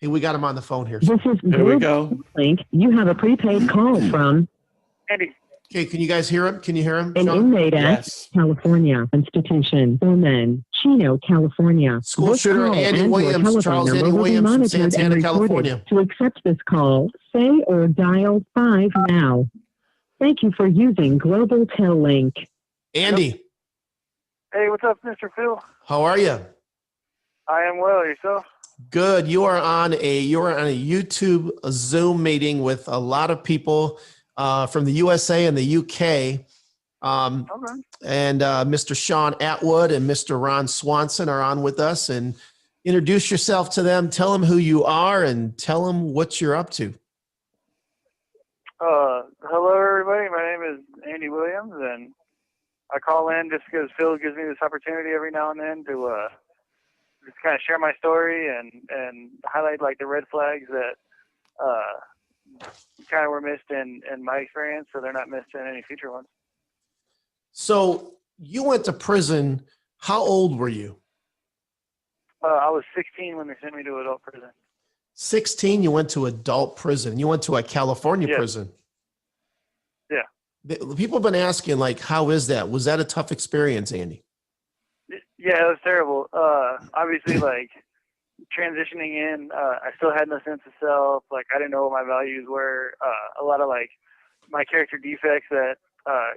Hey, we got him on the phone here. This is There we go. Link. You have a prepaid call from Andy. Okay, can you guys hear him? Can you hear him, an Shaun? inmate at Yes. California Institution for Men, Chino, California. School This shooter call Andy and your Williams, telephone Charles number Andy will be Williams from monitored and Santana, recorded. California. To accept this call, say or dial 5 now. Thank you for using Global Tel Link. Andy, Hey, what's up, Mr. Phil? how are you? I am well. Yourself? Good. You are on a YouTube Zoom meeting with a lot of people from the USA and the UK. Okay. And Mr. Shaun Attwood and Mr. Ron Swanson are on with us. And introduce yourself to them. Tell them who you are and tell them what you're up to. Hello, everybody. My name is Andy Williams, and I call in just because Phil gives me this opportunity every now and then to just kind of share my story and highlight like the red flags that kind of were missed in my experience, so they're not missed in any future ones. So you went to prison. How old were you? I was 16 when they sent me to adult prison. 16, you went to adult prison. You went to a California Yeah. prison. Yeah. People have been asking, like, how is that? Was that a tough experience, Andy? Yeah, it was terrible. Obviously, like, transitioning in, I still had no sense of self. Like, I didn't know what my values were. A lot of, like, my character defects that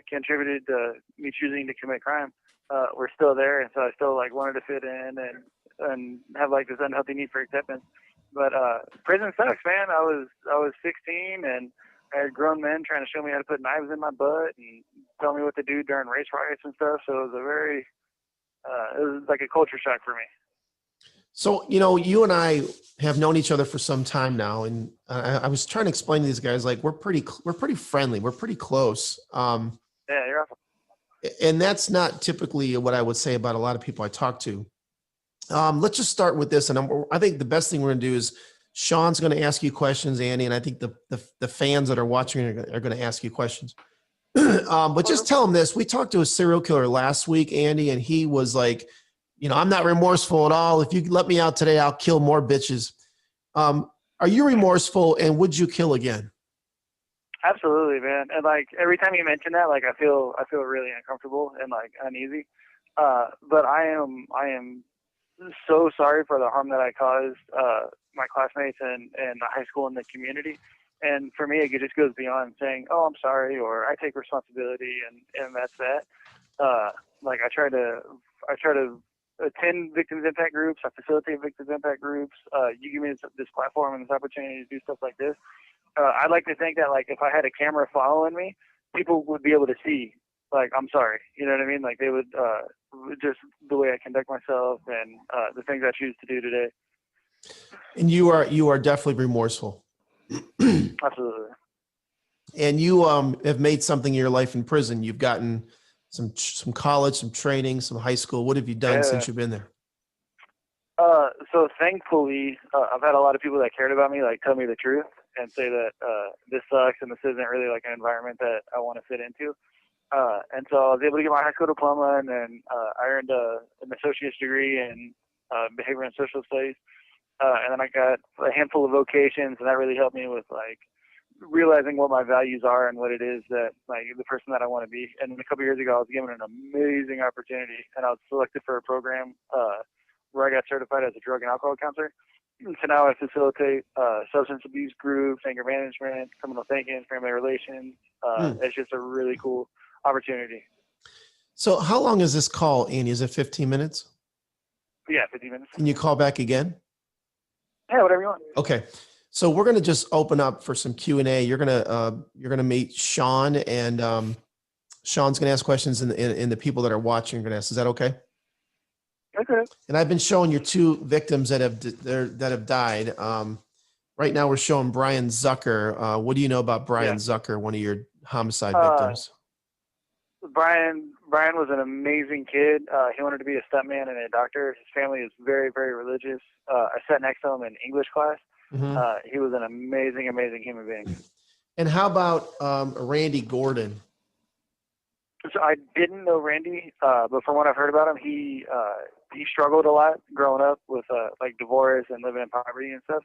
contributed to me choosing to commit crime were still there. And so I still, like, wanted to fit in and have, like, this unhealthy need for acceptance. But prison sucks, man. I was 16, and I had grown men trying to show me how to put knives in my butt and tell me what to do during race riots and stuff. So it was it was like a culture shock for me. So, you know, you and I have known each other for some time now. And I was trying to explain to these guys, like, we're pretty friendly. We're pretty close. Yeah, you're awesome. And that's not typically what I would say about a lot of people I talk to. Let's just start with this. And I think the best thing we're going to do is Shaun's going to ask you questions, Andy, and I think the fans that are watching are going to ask you questions. But just tell them this. We talked to a serial killer last week, Andy, and he was like, you know, I'm not remorseful at all. If you let me out today, I'll kill more bitches. Are you remorseful, and would you kill again? Absolutely, man. And like every time you mention that, like I feel really uncomfortable and like uneasy. But I am so sorry for the harm that I caused my classmates and the high school and the community. And for me, it just goes beyond saying, "Oh, I'm sorry," or "I take responsibility," and that's that. Like I try to attend victims impact groups. I facilitate victims impact groups. You give me this platform and this opportunity to do stuff like this. I'd like to think that like if I had a camera following me, people would be able to see like I'm sorry. You know what I mean? Like they would just the way I conduct myself and the things I choose to do today. And you are definitely remorseful. Absolutely. And you have made something in your life in prison. You've gotten some college, some training, some high school. What have you done since you've been there? So thankfully, I've had a lot of people that cared about me, like tell me the truth and say that this sucks and this isn't really like an environment that I want to fit into. And so I was able to get my high school diploma, and then I earned an associate's degree in behavior and social studies. And then I got a handful of vocations, and that really helped me with like realizing what my values are and what it is that like the person that I want to be. And a couple of years ago, I was given an amazing opportunity, and I was selected for a program where I got certified as a drug and alcohol counselor. So now I facilitate substance abuse groups, anger management, criminal thinking, family relations. It's just a really cool opportunity. So how long is this call, Andy? Is it 15 minutes? Yeah, 15 minutes. Can you call back again? Yeah, whatever you want. Okay. So we're going to just open up for some Q&A. You're going to meet Shaun, and Shaun's going to ask questions, and the people that are watching are going to ask. Is that okay? Okay. And I've been showing your two victims that have died. Right now we're showing Brian Zucker. What do you know about Brian Zucker, one of your homicide victims? Brian was an amazing kid. He wanted to be a stuntman and a doctor. His family is very, very religious. I sat next to him in English class. Mm-hmm. He was an amazing, amazing human being. And how about Randy Gordon? So I didn't know Randy, but from what I've heard about him, he he struggled a lot growing up with like divorce and living in poverty and stuff.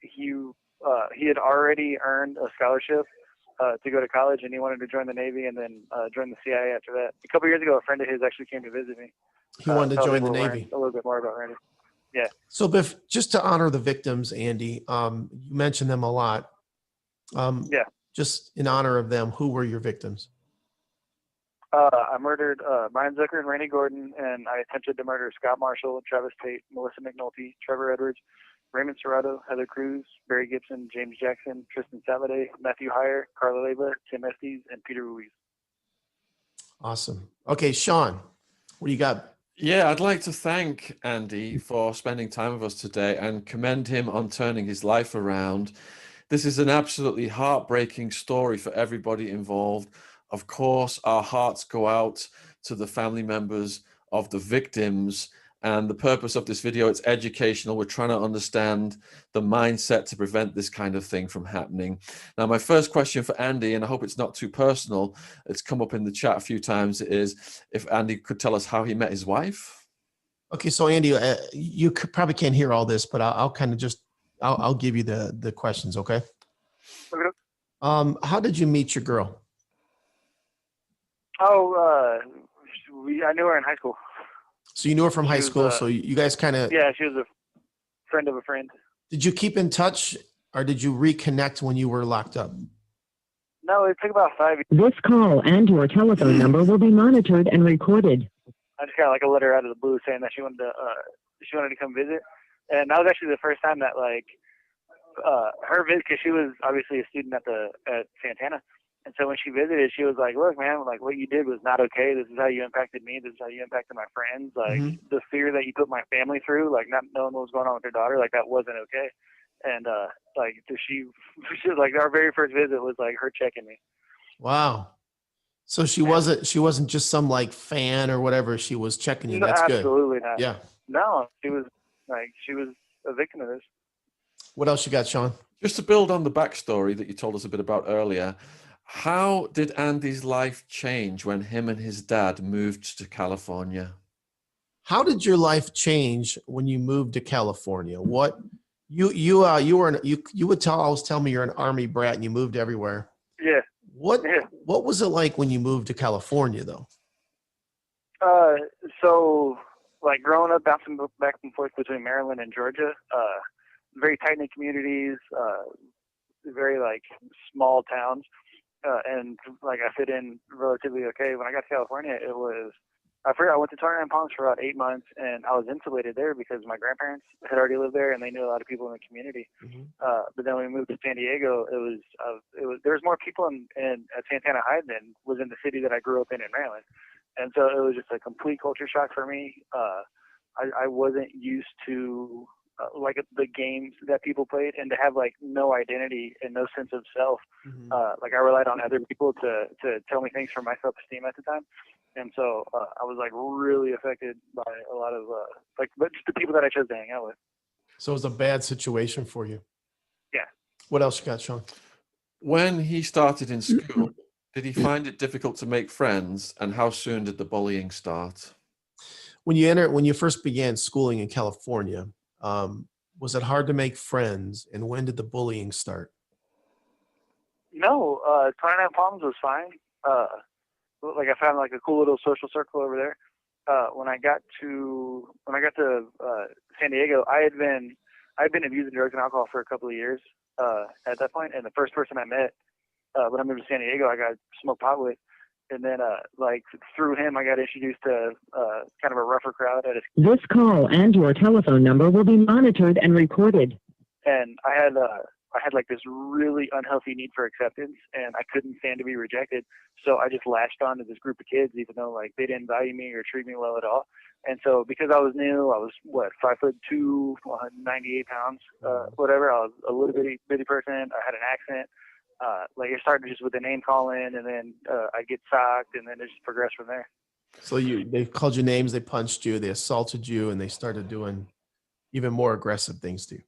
He had already earned a scholarship to go to college, and he wanted to join the Navy and then join the CIA after that. A couple years ago, a friend of his actually came to visit me. He wanted to join the Navy. A little bit more about Randy. Yeah. So, Biff, just to honor the victims, Andy, you mentioned them a lot. Yeah. Just in honor of them, who were your victims? I murdered Brian Zucker and Randy Gordon, and I attempted to murder Scott Marshall, Travis Tate, Melissa McNulty, Trevor Edwards, Raymond Serrato, Heather Cruz, Barry Gibson, James Jackson, Tristan Saladay, Matthew Heyer, Carla Leyba, Tim Estes, and Peter Ruiz. Awesome. Okay, Shaun, what do you got? Yeah, I'd like to thank Andy for spending time with us today and commend him on turning his life around. This is an absolutely heartbreaking story for everybody involved. Of course, our hearts go out to the family members of the victims. And the purpose of this video, it's educational. We're trying to understand the mindset to prevent this kind of thing from happening. Now, my first question for Andy, and I hope it's not too personal, it's come up in the chat a few times, is if Andy could tell us how he met his wife. Okay, so Andy, you probably can't hear all this, but I'll kind of just, I'll give you the questions, okay? Okay. How did you meet your girl? Oh, I knew her in high school. So you knew her from high school, so you guys kind of... Yeah, she was a friend of a friend. Did you keep in touch, or did you reconnect when you were locked up? No, it took about 5 years. This call and your telephone number will be monitored and recorded. I just got like a letter out of the blue saying that she wanted to come visit, and that was actually the first time that like her visit, because she was obviously a student at Santana. And so when she visited, she was like, look, man, like what you did was not okay. This is how you impacted me. This is how you impacted my friends. Like the fear that you put my family through, like not knowing what was going on with her daughter, like that wasn't okay. And like she was like, our very first visit was like her checking me. Wow. So she wasn't just some like fan or whatever. She was checking you. That's good. Absolutely not. Yeah. No, she was a victim of this. What else you got, Shaun? Just to build on the backstory that you told us a bit about earlier, how did Andy's life change when him and his dad moved to California? How did your life change when you moved to California? What you would always tell me you're an Army brat and you moved everywhere. Yeah. What was it like when you moved to California though? So like growing up, bouncing back and forth between Maryland and Georgia, very tight knit communities, very like small towns. And like I fit in relatively okay. When I got to California, I went to Turner and Palms for about 8 months, and I was insulated there because my grandparents had already lived there and they knew a lot of people in the community. But then when we moved to San Diego, there was more people at Santana High than was in the city that I grew up in Maryland, and so it was just a complete culture shock for me. I wasn't used to like the games that people played, and to have like no identity and no sense of self. Like I relied on other people to tell me things for my self-esteem at the time. And so I was like really affected by a lot of but just the people that I chose to hang out with. So it was a bad situation for you. Yeah. What else you got, Shaun? When he started in school, did he find it difficult to make friends, and how soon did the bullying start? When you first began schooling in California, was it hard to make friends, and when did the bullying start? No, 29 Palms was fine. Like I found like a cool little social circle over there. When I got to San Diego, I had been abusing drugs and alcohol for a couple of years at that point. And the first person I met when I moved to San Diego, I got smoked pot with. And then, like through him, I got introduced to kind of a rougher crowd at a. This call and your telephone number will be monitored and recorded. And I had like this really unhealthy need for acceptance, and I couldn't stand to be rejected. So I just latched on to this group of kids, even though like they didn't value me or treat me well at all. And so because I was new, I was 5'2", 98 pounds, whatever. I was a little bitty person. I had an accent. Like it started just with the name calling, and then I'd get socked, and then it just progressed from there. So they called you names, they punched you, they assaulted you, and they started doing even more aggressive things to you.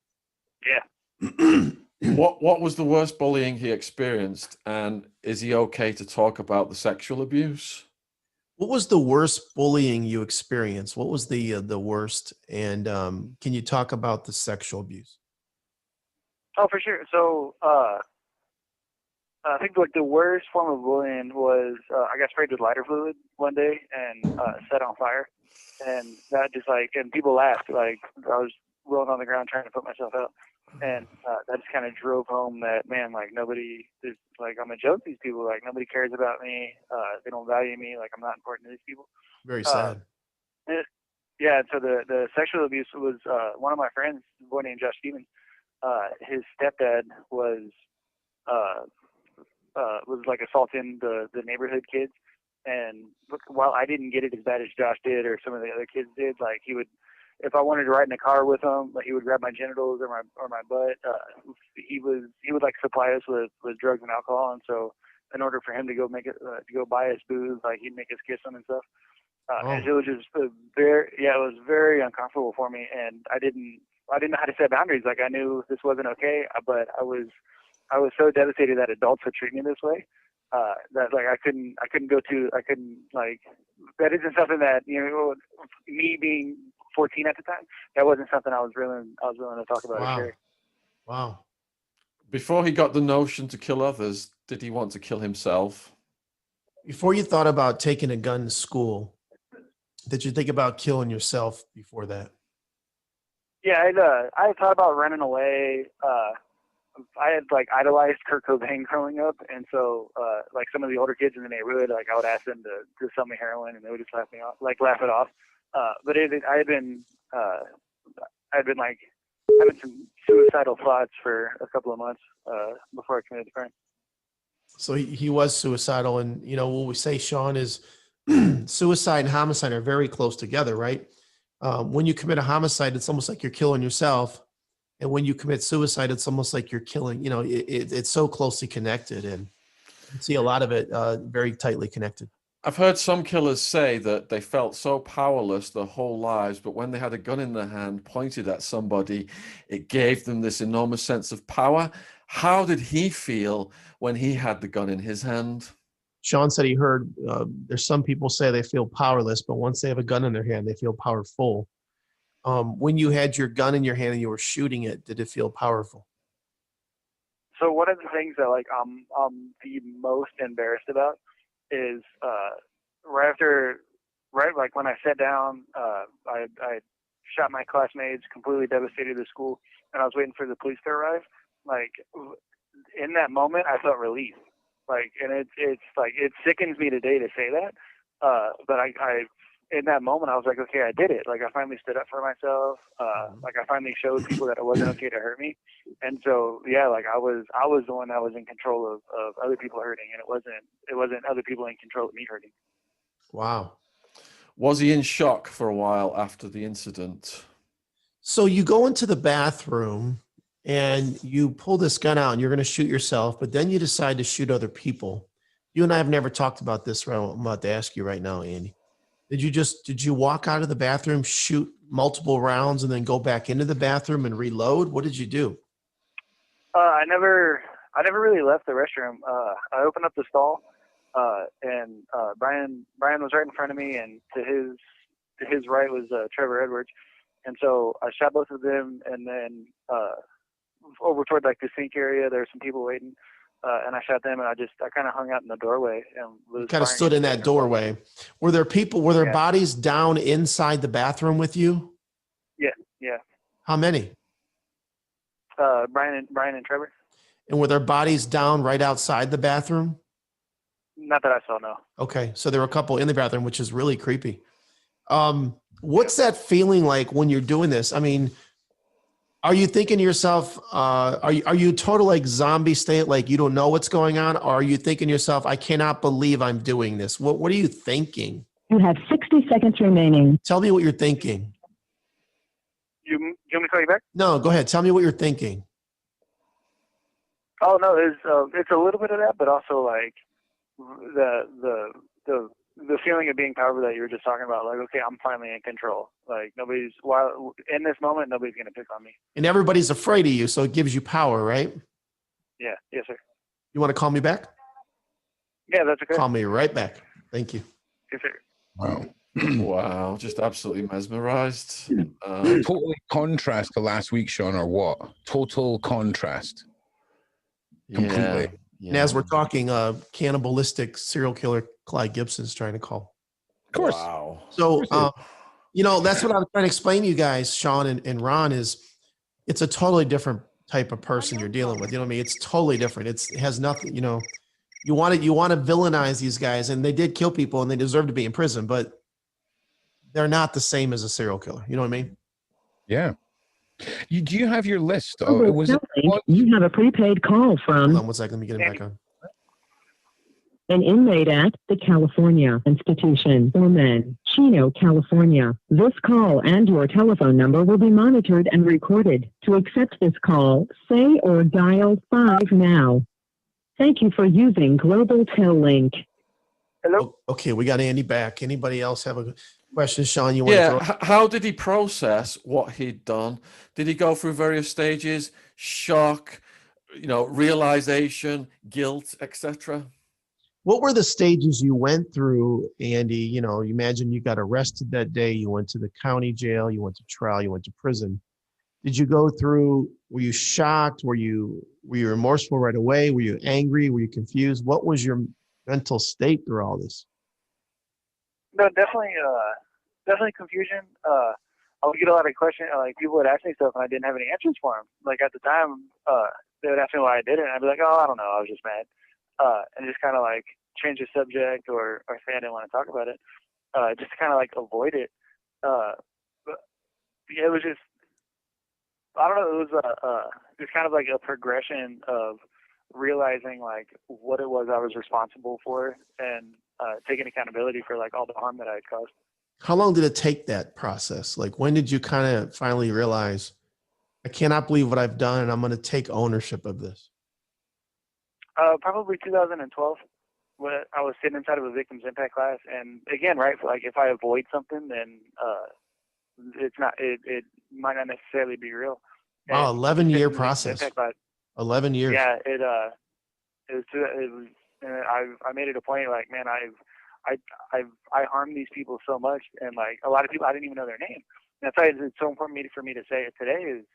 Yeah. What was the worst bullying he experienced, and is he okay to talk about the sexual abuse? What was the worst bullying you experienced? What was the worst? And can you talk about the sexual abuse? Oh, for sure. So, I think like the worst form of bullying was I got sprayed with lighter fluid one day and set on fire, and that just like and people laughed like I was rolling on the ground trying to put myself out, and that just kind of drove home that man like nobody is like I'm a joke to these people like nobody cares about me, they don't value me, like I'm not important to these people. Very sad. Yeah, so the sexual abuse was one of my friends, a boy named Josh Stevens. His stepdad was like assaulting the neighborhood kids, and while I didn't get it as bad as Josh did or some of the other kids did, like he would, if I wanted to ride in a car with him, like he would grab my genitals or my butt. He would like supply us with drugs and alcohol, and so in order for him to go make it to go buy us booze, like he'd make us kiss him and stuff. And it was just it was very uncomfortable for me, and I didn't know how to set boundaries. Like I knew this wasn't okay, but I was so devastated that adults would treat me this way that like I couldn't like that isn't something that me being 14 at the time, that wasn't something I was willing to talk about. Wow. Or share. Wow. Before he got the notion to kill others, did he want to kill himself? Before you thought about taking a gun to school, did you think about killing yourself before that? Yeah, I had thought about running away. I had like idolized Kurt Cobain growing up, and so like some of the older kids in the neighborhood, like I would ask them to sell me heroin, and they would just laugh it off. But I had been like having some suicidal thoughts for a couple of months before I committed the crime. So he was suicidal, and what we say, Shaun, is suicide and homicide are very close together, right? When you commit a homicide, it's almost like you're killing yourself. And when you commit suicide, it's almost like you're killing, it's so closely connected, and you see a lot of it very tightly connected. I've heard some killers say that they felt so powerless their whole lives, but when they had a gun in their hand pointed at somebody, it gave them this enormous sense of power. How did he feel when he had the gun in his hand? Shaun said he heard there's some people say they feel powerless, but once they have a gun in their hand, they feel powerful. When you had your gun in your hand and you were shooting it, did it feel powerful? So one of the things that like I'm the most embarrassed about is right like when I sat down, I shot my classmates, completely devastated the school, and I was waiting for the police to arrive. Like in that moment, I felt relief. Like, and it's like it sickens me today to say that, but I in that moment I was like, okay, I did it. Like I finally stood up for myself. Like I finally showed people that it wasn't okay to hurt me. And so yeah, like I was the one that was in control of other people hurting, and it wasn't other people in control of me hurting. Wow. Was he in shock for a while after the incident? So you go into the bathroom and you pull this gun out and you're going to shoot yourself, but then you decide to shoot other people. You and I have never talked about this. I'm about to ask you right now, Andy. Did you walk out of the bathroom, shoot multiple rounds, and then go back into the bathroom and reload? What did you do? I never really left the restroom. I opened up the stall, and Brian was right in front of me, and to his right was Trevor Edwards, and so I shot both of them, and then over toward like the sink area, there were some people waiting, and I shot them, and I kind of hung out in the doorway and was kind of stood in that doorway. Were there bodies down inside the bathroom with you? Yeah. How many? Brian and Trevor. And were there bodies down right outside the bathroom? Not that I saw, no. Okay, so there were a couple in the bathroom, which is really creepy. What's that feeling like when you're doing this? I mean, are you thinking to yourself, are you total like zombie state, like you don't know what's going on? Or are you thinking to yourself, I cannot believe I'm doing this? What are you thinking? You have 60 seconds remaining. Tell me what you're thinking. You want me to call you back? No, go ahead. Tell me what you're thinking. Oh no, it's a little bit of that, but also like the feeling of being powerful that you were just talking about. Like, okay, I'm finally in control. Like in this moment, nobody's gonna pick on me. And everybody's afraid of you, so it gives you power, right? Yeah. Yes, sir. You want to call me back? Yeah, that's okay. Call me right back. Thank you. Yes, sir. Wow. Wow, just absolutely mesmerized. Totally contrast to last week, Shaun, or what? Total contrast. Completely. And as we're talking, cannibalistic serial killer Clyde Gibson's trying to call. Of course. Wow. So, that's what I was trying to explain to you guys, Shaun and Ron, is it's a totally different type of person you're dealing with. You know what I mean? It's totally different. It has nothing, you want to villainize these guys, and they did kill people and they deserve to be in prison, but they're not the same as a serial killer. You know what I mean? Yeah. Do you have your list? Global Telling, you have a prepaid call from Hold on one second. Let me get him back on. an inmate at the California Institution for Men, Chino, California. This call and your telephone number will be monitored and recorded. To accept this call, say or dial 5 now. Thank you for using Global Tel Link. Hello. Okay, we got Andy back. Anybody else have a question, Shaun? You want to Yeah, throw? how did he process what he'd done? Did he go through various stages, shock, realization, guilt, etc.? What were the stages you went through, Andy? You imagine you got arrested that day. You went to the county jail. You went to trial. You went to prison. Did you go through? Were you shocked? Were you remorseful right away? Were you angry? Were you confused? What was your mental state through all this? No, definitely confusion. I would get a lot of questions. Like people would ask me stuff, and I didn't have any answers for them. Like at the time, they would ask me why I did it, and I'd be like, "Oh, I don't know. I was just mad," and just kind of like change the subject or say I didn't want to talk about it, just to kind of like avoid it. But yeah, it was just, I don't know. It was just kind of like a progression of realizing like what it was I was responsible for and taking accountability for like all the harm that I had caused. How long did it take that process? Like, when did you kind of finally realize, I cannot believe what I've done, and I'm going to take ownership of this? Probably 2012, when I was sitting inside of a victim's impact class, and again, right, like if I avoid something, then it's not, it might not necessarily be real. Wow, And 11-year victim's process. impact class, 11 years. yeah, it was, and I made it a point, like, man, I harmed these people so much, and like a lot of people I didn't even know their name. And that's why it's so important for me to say it today is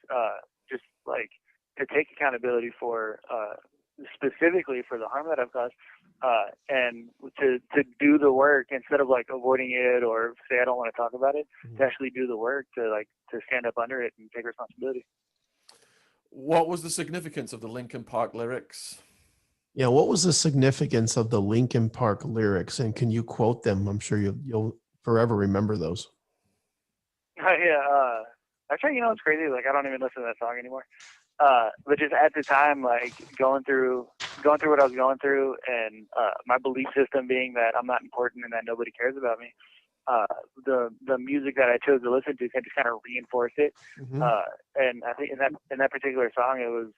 just like to take accountability for specifically for the harm that I've caused, and to do the work instead of like avoiding it or say I don't want to talk about it. Mm-hmm. To actually do the work, to stand up under it and take responsibility. What was the significance of the Linkin Park lyrics? Yeah, what was the significance of the Linkin Park lyrics, and can you quote them? I'm sure you'll forever remember those. Yeah, actually, it's crazy. Like I don't even listen to that song anymore. But just at the time, like going through what I was going through, and my belief system being that I'm not important and that nobody cares about me. The music that I chose to listen to just kind of reinforce it. Mm-hmm. And I think in that particular song, it was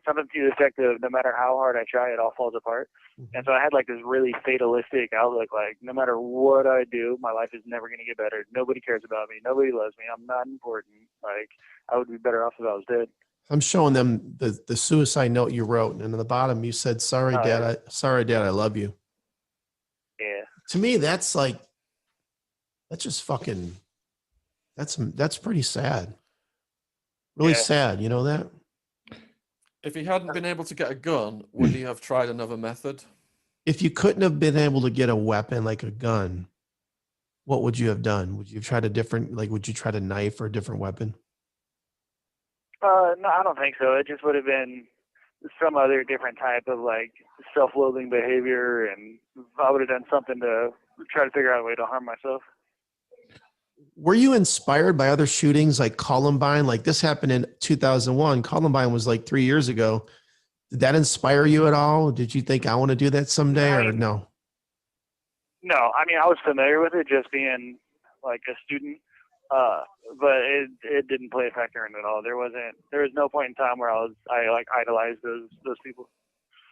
something to the effect of, no matter how hard I try, it all falls apart. Mm-hmm. And so I had like this really fatalistic outlook, like no matter what I do, my life is never going to get better. Nobody cares about me. Nobody loves me. I'm not important. Like I would be better off if I was dead. I'm showing them the suicide note you wrote, and in the bottom you said, "Sorry, Dad. Yeah. I love you." Yeah. To me, that's just fucking. That's pretty sad. Really sad. You know that? If he hadn't been able to get a gun, would he have tried another method? If you couldn't have been able to get a weapon like a gun, what would you have done? Would you have tried would you try a knife or a different weapon? No, I don't think so. It just would have been some other different type of like self-loathing behavior, and I would have done something to try to figure out a way to harm myself. Were you inspired by other shootings like Columbine? Like this happened in 2001. Columbine was like 3 years ago. Did that inspire you at all? Did you think I want to do that someday, or no? No, I mean I was familiar with it just being like a student, but it didn't play a factor in it at all. There was no point in time where I idolized those people.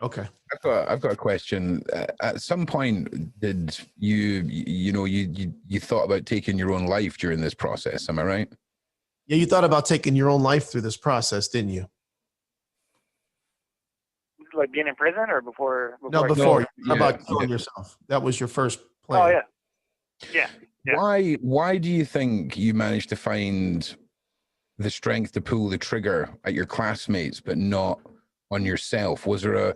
Okay. I've got a question. At some point, did you thought about taking your own life during this process? Am I right? Yeah, you thought about taking your own life through this process, didn't you? Like being in prison or before? No, before. How Yeah. about killing yourself? That was your first plan. Oh yeah. Yeah. Yeah. Why do you think you managed to find the strength to pull the trigger at your classmates, but not on yourself? Was there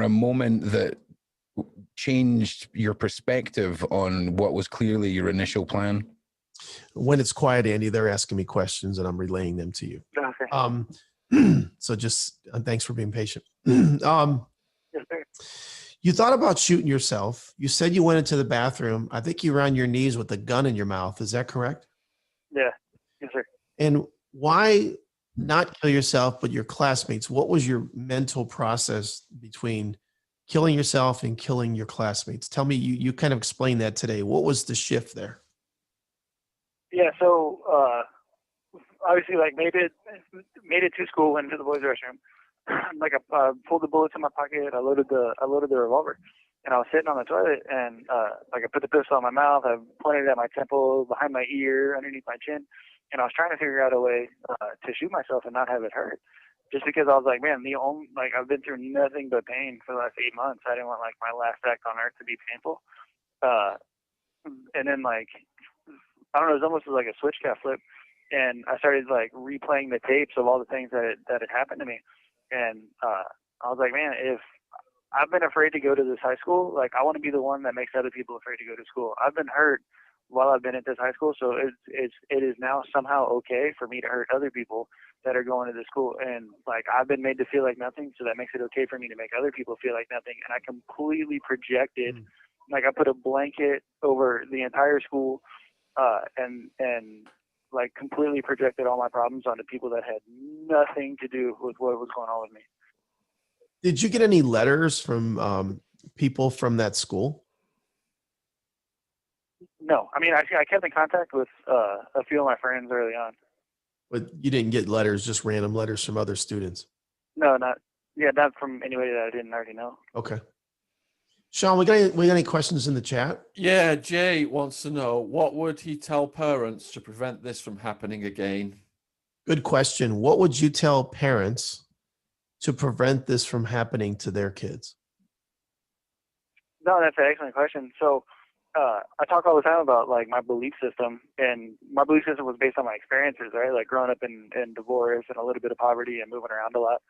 a moment that changed your perspective on what was clearly your initial plan? When it's quiet, Andy, they're asking me questions and I'm relaying them to you. Okay. So just thanks for being patient. Yes, sir. You thought about shooting yourself. You said you went into the bathroom. I think you were on your knees with a gun in your mouth. Is that correct? Yeah. Yes, sir. And why not kill yourself, but your classmates? What was your mental process between killing yourself and killing your classmates? Tell me, you kind of explained that today. What was the shift there? Yeah. So obviously, like made it to school, went into the boys' restroom. Like I pulled the bullets in my pocket. I loaded the revolver, and I was sitting on the toilet, and like I put the pistol in my mouth. I pointed it at my temple, behind my ear, underneath my chin, and I was trying to figure out a way to shoot myself and not have it hurt. Just because I was like, man, I've been through nothing but pain for the last 8 months. I didn't want like my last act on earth to be painful. And then like I don't know, it was almost like a switch got flipped, and I started like replaying the tapes of all the things that had happened to me. And I was like, man, if I've been afraid to go to this high school, like I want to be the one that makes other people afraid to go to school. I've been hurt while I've been at this high school, so it is now somehow okay for me to hurt other people that are going to the school. And like I've been made to feel like nothing, so that makes it okay for me to make other people feel like nothing. And I completely projected, like I put a blanket over the entire school, and like completely projected all my problems onto people that had nothing to do with what was going on with me. Did you get any letters from people from that school? No, I mean, I kept in contact with a few of my friends early on. But you didn't get letters, just random letters from other students? No, not from anybody that I didn't already know. Okay. Shaun, we got any questions in the chat? Yeah, Jay wants to know, what would he tell parents to prevent this from happening again? Good question. What would you tell parents to prevent this from happening to their kids? No, that's an excellent question. So I talk all the time about like my belief system, and my belief system was based on my experiences, right? Like growing up in divorce and a little bit of poverty and moving around a lot.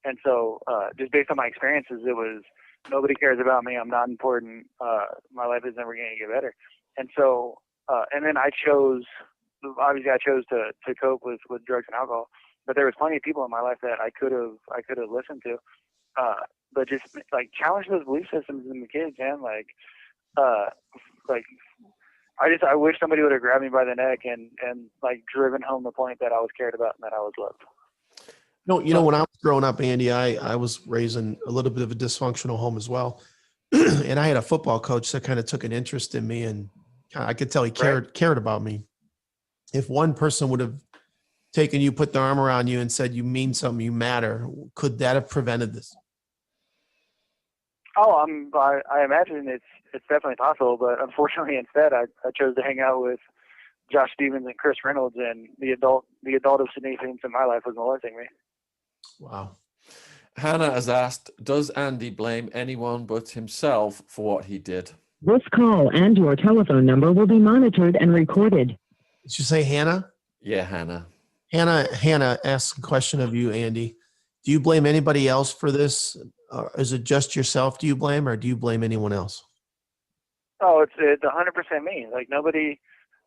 And so just based on my experiences, it was, nobody cares about me. I'm not important. My life is never going to get better. And so, and then I chose to cope with drugs and alcohol. But there was plenty of people in my life that I could have listened to. But just like challenge those belief systems in the kids, man. Like I wish somebody would have grabbed me by the neck and like driven home the point that I was cared about and that I was loved. No, when I was growing up, Andy, I was raised in a little bit of a dysfunctional home as well. And I had a football coach that kind of took an interest in me, and I could tell he cared about me. If one person would have taken you, put their arm around you and said, you mean something, you matter, could that have prevented this? Oh, I imagine it's definitely possible, but unfortunately instead I chose to hang out with Josh Stevens and Chris Reynolds, and the adult of significance in my life was molesting me. Wow. Hannah has asked, does Andy blame anyone but himself for what he did? This call and your telephone number will be monitored and recorded. Did you say Hannah? Yeah, Hannah. Hannah asks a question of you, Andy. Do you blame anybody else for this? Is it just yourself do you blame, or do you blame anyone else? Oh, it's 100% me. Like nobody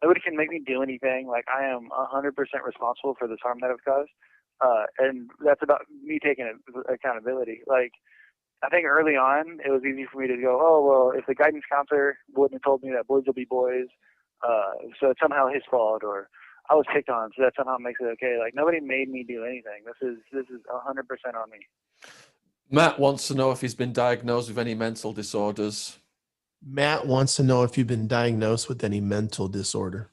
can make me do anything. Like I am 100% responsible for this harm that I've caused. And that's about me taking accountability. Like I think early on it was easy for me to go, oh, well, if the guidance counselor wouldn't have told me that boys will be boys, so it's somehow his fault, or I was picked on, so that somehow makes it okay. Like nobody made me do anything. This is 100% on me. Matt wants to know if he's been diagnosed with any mental disorders. Matt wants to know if you've been diagnosed with any mental disorder.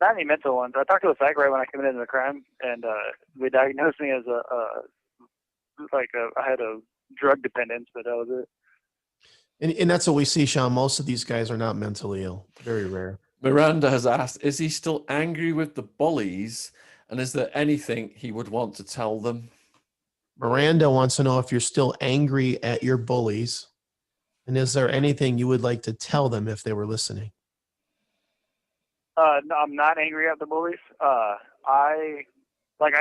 Not any mental ones. I talked to a psych right when I came into the crime, and they diagnosed me as I had a drug dependence, but that was it. And that's what we see, Shaun. Most of these guys are not mentally ill. Very rare. Miranda has asked, is he still angry with the bullies? And is there anything he would want to tell them? Miranda wants to know if you're still angry at your bullies. And is there anything you would like to tell them if they were listening? No, I'm not angry at the bullies. I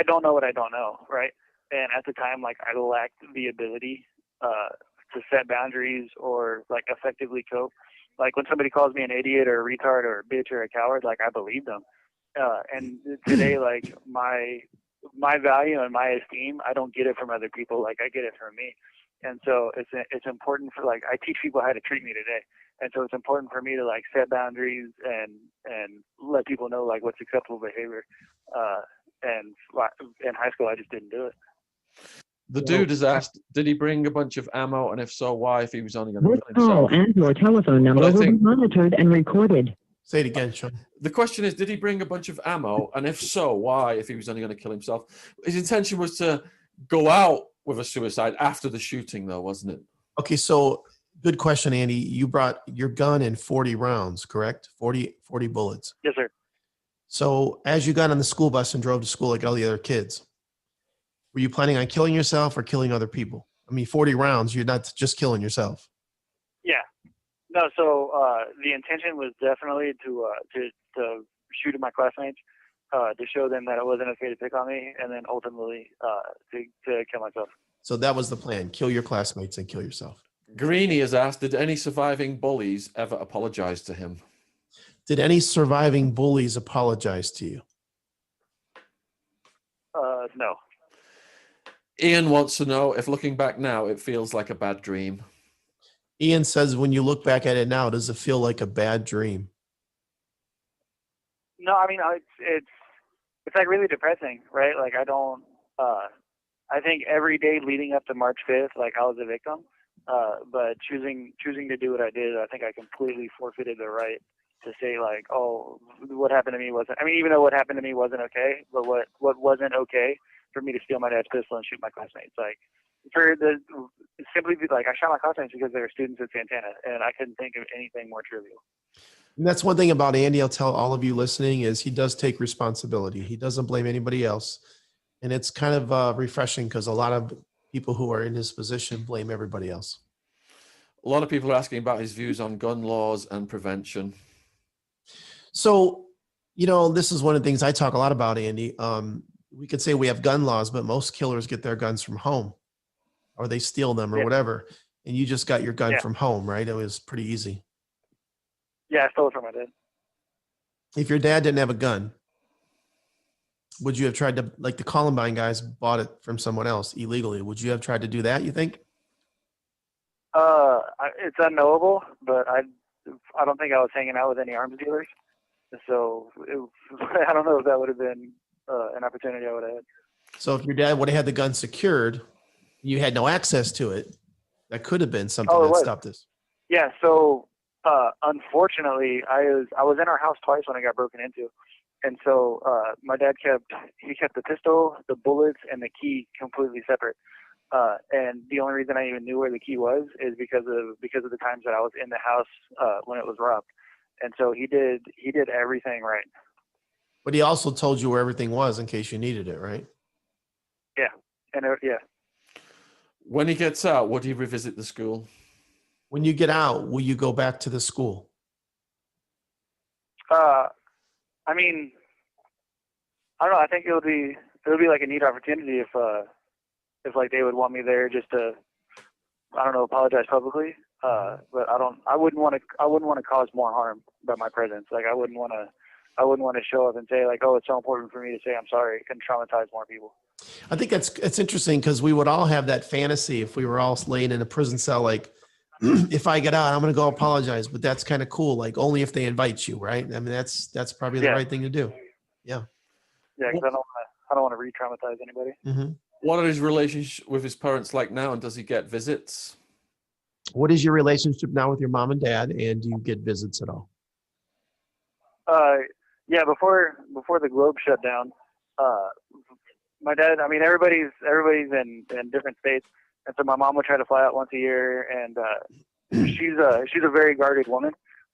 don't know what I don't know, right? And at the time, like, I lacked the ability to set boundaries or like effectively cope. Like when somebody calls me an idiot or a retard or a bitch or a coward, like I believe them. And today, like my value and my esteem, I don't get it from other people. Like I get it from me. And so it's important for, like, I teach people how to treat me today. And so it's important for me to like set boundaries and let people know like what's acceptable behavior. And in high school, I just didn't do it. The dude has asked, did he bring a bunch of ammo? And if so, why, if he was only going to This kill call himself? and your telephone number But I will be think monitored and recorded. Say it again, Shaun. the question is, did he bring a bunch of ammo? And if so, why, if he was only going to kill himself? His intention was to go out with a suicide after the shooting, though, wasn't it? Okay, so good question, Andy. You brought your gun and 40 rounds, correct? 40 bullets. Yes, sir. So as you got on the school bus and drove to school like all the other kids, were you planning on killing yourself or killing other people? I mean, 40 rounds, you're not just killing yourself. Yeah. No, so the intention was definitely to shoot at my classmates, to show them that it wasn't okay to pick on me, and then ultimately to kill myself. So that was the plan. Kill your classmates and kill yourself. Greenie has asked, did any surviving bullies ever apologize to him? Did any surviving bullies apologize to you? No. Ian wants to know if looking back now, it feels like a bad dream. Ian says, when you look back at it now, does it feel like a bad dream? No, I mean, it's like really depressing, right? Like I think every day leading up to March 5th, like I was a victim, but choosing to do what I did, I think I completely forfeited the right to say like, oh, what happened to me wasn't, I mean, even though what happened to me wasn't okay, but what wasn't okay for me to steal my dad's pistol and shoot my classmates. Like simply like I shot my classmates because they were students at Santana, and I couldn't think of anything more trivial. And that's one thing about Andy, I'll tell all of you listening, is he does take responsibility. He doesn't blame anybody else. And it's kind of refreshing because a lot of people who are in his position blame everybody else. A lot of people are asking about his views on gun laws and prevention. So, this is one of the things I talk a lot about, Andy. We could say we have gun laws, but most killers get their guns from home, or they steal them or whatever. And you just got your gun from home, right? It was pretty easy. Yeah, I stole it from my dad. If your dad didn't have a gun, would you have tried to, like the Columbine guys bought it from someone else illegally? Would you have tried to do that, you think? It's unknowable, but I don't think I was hanging out with any arms dealers. So I don't know if that would have been an opportunity I would have had. So if your dad would have had the gun secured, you had no access to it, that could have been something that stopped this. Yeah. So unfortunately, I was in our house twice when I got broken into, and so my dad kept the pistol, the bullets, and the key completely separate. And the only reason I even knew where the key was is because of the times that I was in the house when it was robbed. And so he did everything right. But he also told you where everything was in case you needed it, right? Yeah. And yeah. When he gets out, would he revisit the school? When you get out, will you go back to the school? I mean, I don't know. I think it'll be like a neat opportunity if like they would want me there just to, I don't know, apologize publicly. But I wouldn't want to cause more harm by my presence. Like I wouldn't want to show up and say like, oh, it's so important for me to say I'm sorry and traumatize more people. I think it's interesting because we would all have that fantasy if we were all laying in a prison cell, like if I get out, I'm going to go apologize, but that's kind of cool. Like only if they invite you, right? I mean, that's probably the right thing to do. Yeah. Yeah. Cause I don't want to re-traumatize anybody. Mm-hmm. What are his relationship with his parents like now? And does he get visits? What is your relationship now with your mom and dad? And do you get visits at all? Yeah, before the globe shut down, my dad, I mean, everybody's in different states. And so my mom would try to fly out once a year, and she's a very guarded woman,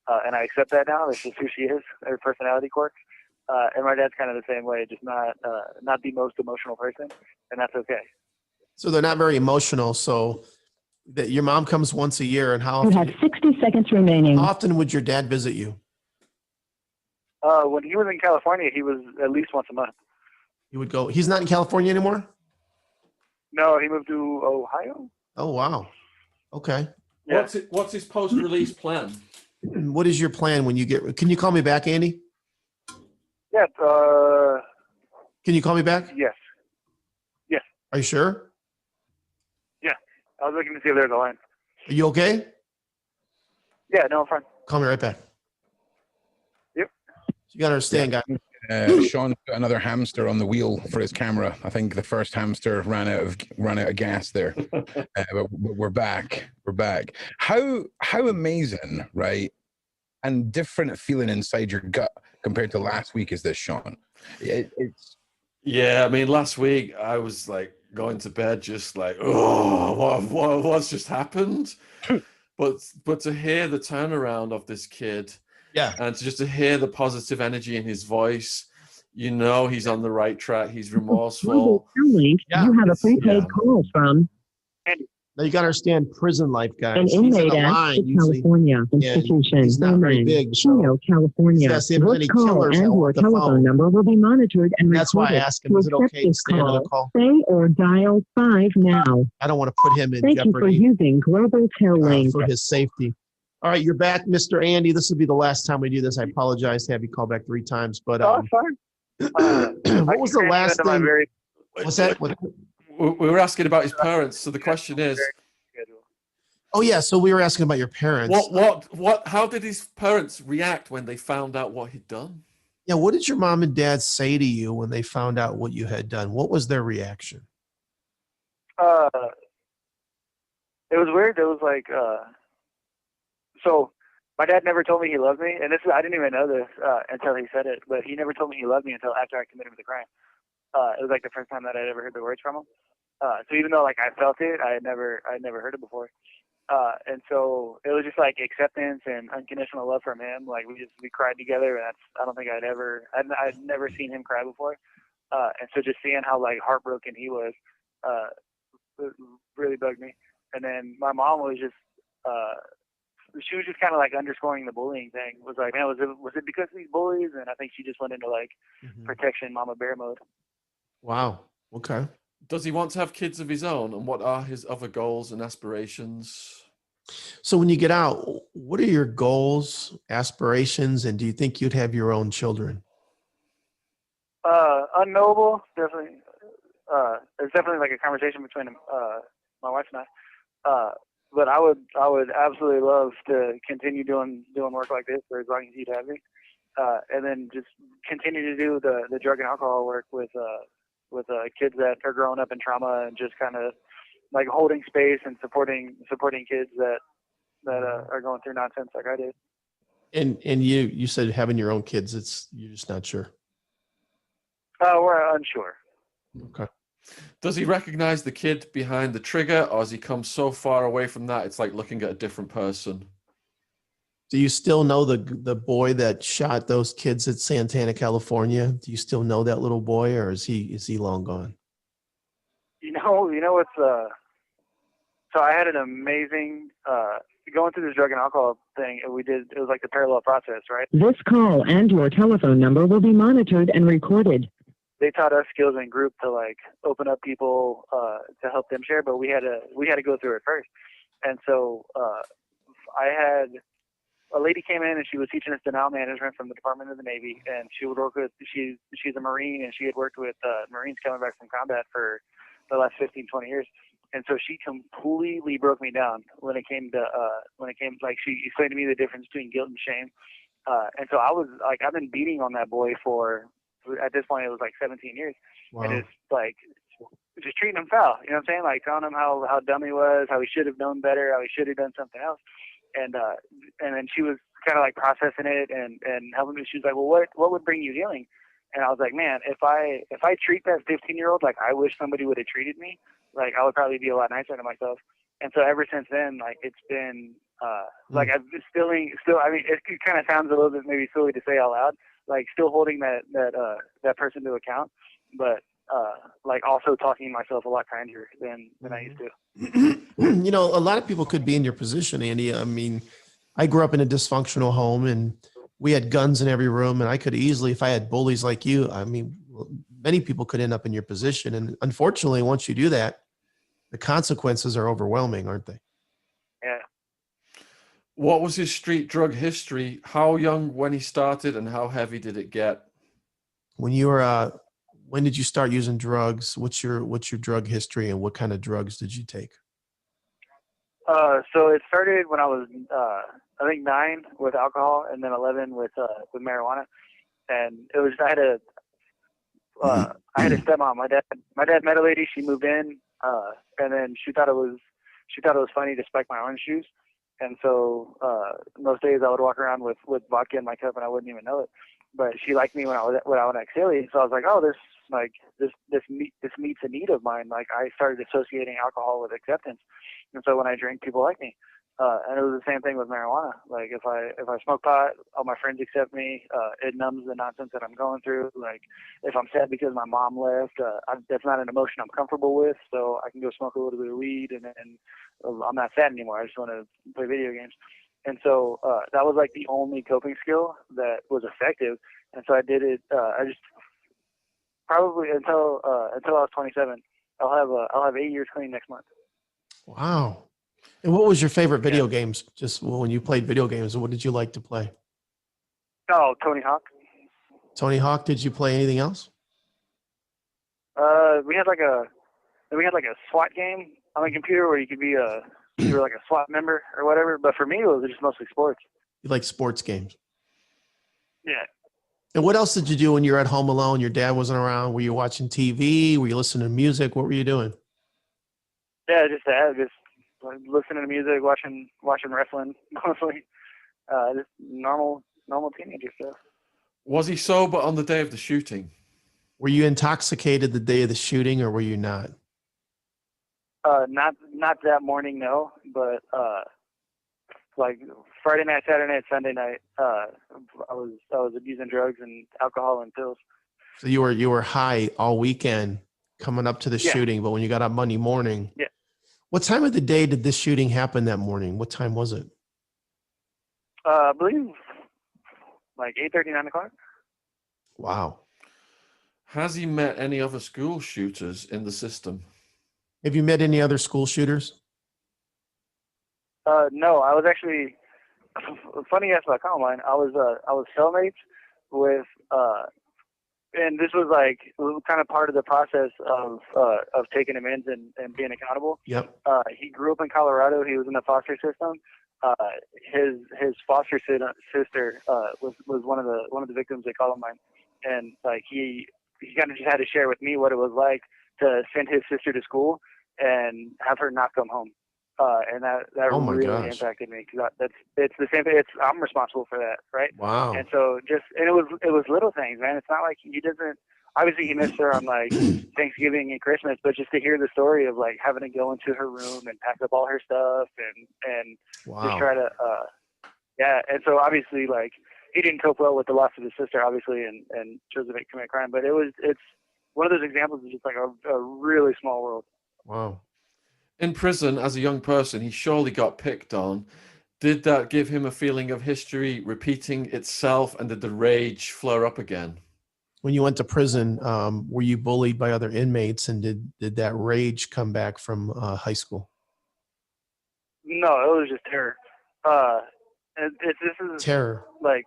and I accept that now. That's just who she is, her personality quirks. And my dad's kind of the same way, just not the most emotional person, and that's okay. So they're not very emotional. So that your mom comes once a year, and You have 60 seconds remaining. how often would your dad visit you? When he was in California, he was at least once a month. He would go. He's not in California anymore? No, he moved to Ohio. Oh, wow. Okay. Yeah. What's his post-release plan? What is your plan when you get, can you call me back, Andy? Yeah. Can you call me back? Yes. Are you sure? I was looking to see if there's a line. Are you okay? Yeah. No, I'm fine. Call me right back. Yep. You got to understand, guys. Shaun put another hamster on the wheel for his camera. I think the first hamster ran out of gas there, but we're back. We're back. How amazing, right? And different feeling inside your gut compared to last week is this, Shaun? It's Yeah, I mean, last week I was like going to bed just like, oh, what's just happened? But to hear the turnaround of this kid, Yeah. and to hear the positive energy in his voice, you know he's on the right track. He's remorseful. You have a prepaid call from Now you got to understand prison life, guys. an He's in inmate the at line the usually. California Institution he's not for very Men, big, so Chino, California. he says if there's any This call killers and that your want the telephone phone. number will be monitored and That's why I recorded. asked him, To is it accept okay to this stay on the call, call? say or dial 5 now. I don't want to put him in Thank you for jeopardy using Global Tel Link. for his safety. All right, you're back, Mr. Andy. This will be the last time we do this. I apologize to have you call back 3 times, but Oh, it's fine. what was the last thing? What's that? We were asking about his parents. So the question is, Oh yeah, so we were asking about your parents. how did his parents react when they found out what he'd done? Yeah, what did your mom and dad say to you when they found out what you had done? What was their reaction? It was weird. It was like, so my dad never told me he loved me, and I didn't even know this until he said it. But he never told me he loved me until after I committed the crime. It was like the first time that I'd ever heard the words from him. So even though like I felt it, I had never heard it before. And so it was just like acceptance and unconditional love from him. Like we cried together, and I don't think I'd never seen him cry before. And so just seeing how like heartbroken he was, really bugged me. And then my mom was just, she was just kind of like underscoring the bullying thing. Was like, man, was it because of these bullies? And I think she just went into like protection mama bear mode. Wow. Okay. Does he want to have kids of his own? And what are his other goals and aspirations? So when you get out, what are your goals, aspirations, and do you think you'd have your own children? Unknowable, definitely. There's definitely like a conversation between my wife and I. But I would absolutely love to continue doing work like this for as long as he'd have me, and then just continue to do the drug and alcohol work with kids that are growing up in trauma, and just kind of like holding space and supporting kids that are going through nonsense like I did. And you said having your own kids, you're just not sure. We're unsure. Okay. Does he recognize the kid behind the trigger, or has he come so far away from that it's like looking at a different person? Do you still know the boy that shot those kids at Santana, California? Do you still know that little boy, or is he long gone? You know what's so I had an amazing going through this drug and alcohol thing. It was like the parallel process, right? This call and your telephone number will be monitored and recorded. They taught us skills in group to like open up people to help them share, but we had to go through it first. And so I had a lady came in and she was teaching us denial management from the Department of the Navy, and she would work with she's a Marine, and she had worked with Marines coming back from combat for the last 15, 20 years. And so she completely broke me down when it came like she explained to me the difference between guilt and shame. And so I was like, I've been beating on that boy for, at this point it was like 17 years. Wow. And it's like just treating him foul, you know what I'm saying? Like telling him how dumb he was, how he should have known better, how he should have done something else. And then she was kind of like processing it and helping me. She was like, well, what would bring you healing? And I was like, man, if I treat that 15-year-old like I wish somebody would have treated me, like I would probably be a lot nicer to myself. And so ever since then, like it's been like I've been still. I mean, it kind of sounds a little bit maybe silly to say out loud, like still holding that person to account. But like also talking to myself a lot kinder than I used to. You know, a lot of people could be in your position, Andy. I mean, I grew up in a dysfunctional home and we had guns in every room, and I could easily, if I had bullies like you, I mean, many people could end up in your position. And unfortunately, once you do that, the consequences are overwhelming, aren't they? Yeah. What was his street drug history? How young when he started, and how heavy did it get? When you were, when did you start using drugs? What's your drug history, and what kind of drugs did you take? So it started when I was, I think 9 with alcohol, and then 11 with marijuana. And it was, I had a stepmom. My dad met a lady. She moved in, and then she thought it was funny to spike my orange juice. And so most days I would walk around with vodka in my cup, and I wouldn't even know it. But she liked me when I was at Xavier. So I was like, oh, this meets a need of mine. Like, I started associating alcohol with acceptance, and so when I drink, people like me. And it was the same thing with marijuana. Like, if I smoke pot, all my friends accept me. It numbs the nonsense that I'm going through. Like, if I'm sad because my mom left, that's not an emotion I'm comfortable with, so I can go smoke a little bit of weed, and I'm not sad anymore. I just want to play video games. And so that was like the only coping skill that was effective. And so I did it. I just probably until I was 27. I'll have 8 years clean next month. Wow. And what was your favorite video games? Just when you played video games, what did you like to play? Oh, Tony Hawk. Tony Hawk. Did you play anything else? We had like a SWAT game on the computer where you were like a SWAT member or whatever. But for me, it was just mostly sports. You like sports games? Yeah. And what else did you do when you were at home alone? Your dad wasn't around. Were you watching TV? Were you listening to music? What were you doing? Yeah, just like, listening to music, watching wrestling, mostly. Just normal teenager stuff. Was he sober on the day of the shooting? Were you intoxicated the day of the shooting, or were you not? Not that morning, no. But like Friday night, Saturday night, Sunday night, I was abusing drugs and alcohol and pills. So you were high all weekend coming up to the shooting, but when you got up Monday morning, what time of the day did this shooting happen that morning? What time was it? I believe like 8:30, 9 o'clock. Wow. Has he met any other school shooters in the system? Have you met any other school shooters? No, I was actually funny you asked about Columbine. I was cellmates with and this was like kind of part of the process of taking him in and being accountable. Yep. He grew up in Colorado. He was in the foster system. His foster sister was one of the victims at Columbine, and like he kind of just had to share with me what it was like to send his sister to school and have her not come home. And that really impacted me, because it's the same thing. I'm responsible for that, right? Wow. And so it was little things, man. It's not like he doesn't. Obviously, he missed her on like Thanksgiving and Christmas, but just to hear the story of like having to go into her room and pack up all her stuff and just try to and so obviously like he didn't cope well with the loss of his sister, obviously, and chose to commit crime. But it's one of those examples of just like a really small world. Wow. In prison, as a young person, he surely got picked on. Did that give him a feeling of history repeating itself, and did the rage flare up again? When you went to prison, were you bullied by other inmates, and did that rage come back from high school? No, it was just terror. This is Terror. Like,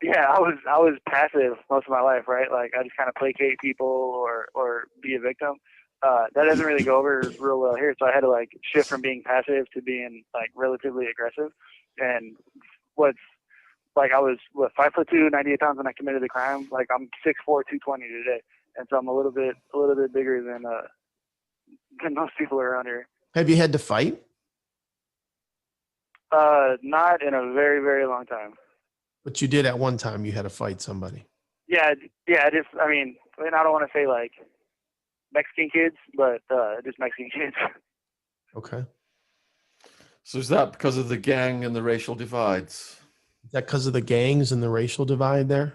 yeah, I was passive most of my life, right? Like, I just kind of placate people or be a victim. That doesn't really go over real well here, so I had to like shift from being passive to being like relatively aggressive. And I was 5'2", 98 pounds when I committed the crime. Like, I'm 6'4", 220 today, and so I'm a little bit bigger than most people around here. Have you had to fight? Not in a very, very long time. But you did at one time. You had to fight somebody. Yeah. I mean, I don't want to say like Mexican kids, but just Mexican kids. Okay. So is that because of the gang and the racial divides? Is that because of the gangs and the racial divide there?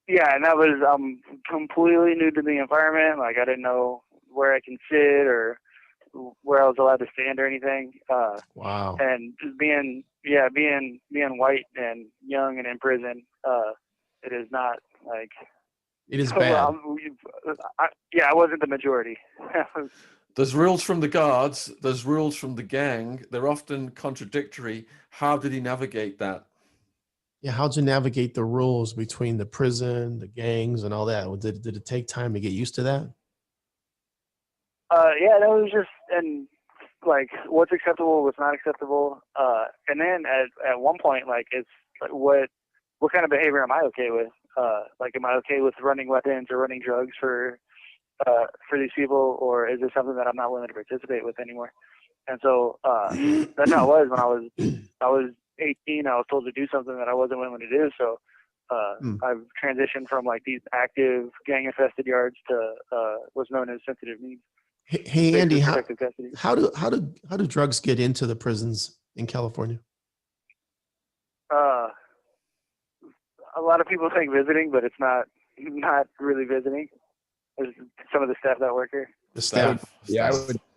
yeah, and that was completely new to the environment. Like I didn't know where I can sit or where I was allowed to stand or anything. Wow. And just being white and young and in prison, it is not like It is bad. I wasn't the majority. There's rules from the guards, there's rules from the gang. They're often contradictory. How did he navigate that? Yeah, how'd you navigate the rules between the prison, the gangs, and all that? Did it take time to get used to that? Yeah, that was just and like what's acceptable, what's not acceptable. And then at one point, like it's like what kind of behavior am I okay with? Like, am I okay with running weapons or running drugs for these people, or is this something that I'm not willing to participate with anymore? And so that's how it was when I was 18. I was told to do something that I wasn't willing to do. So I've transitioned from like these active gang-infested yards to what's known as sensitive needs. Hey Andy, Protective custody. how do drugs get into the prisons in California? A lot of people think visiting, but it's not really visiting. There's some of the staff that work here. The staff. Yeah,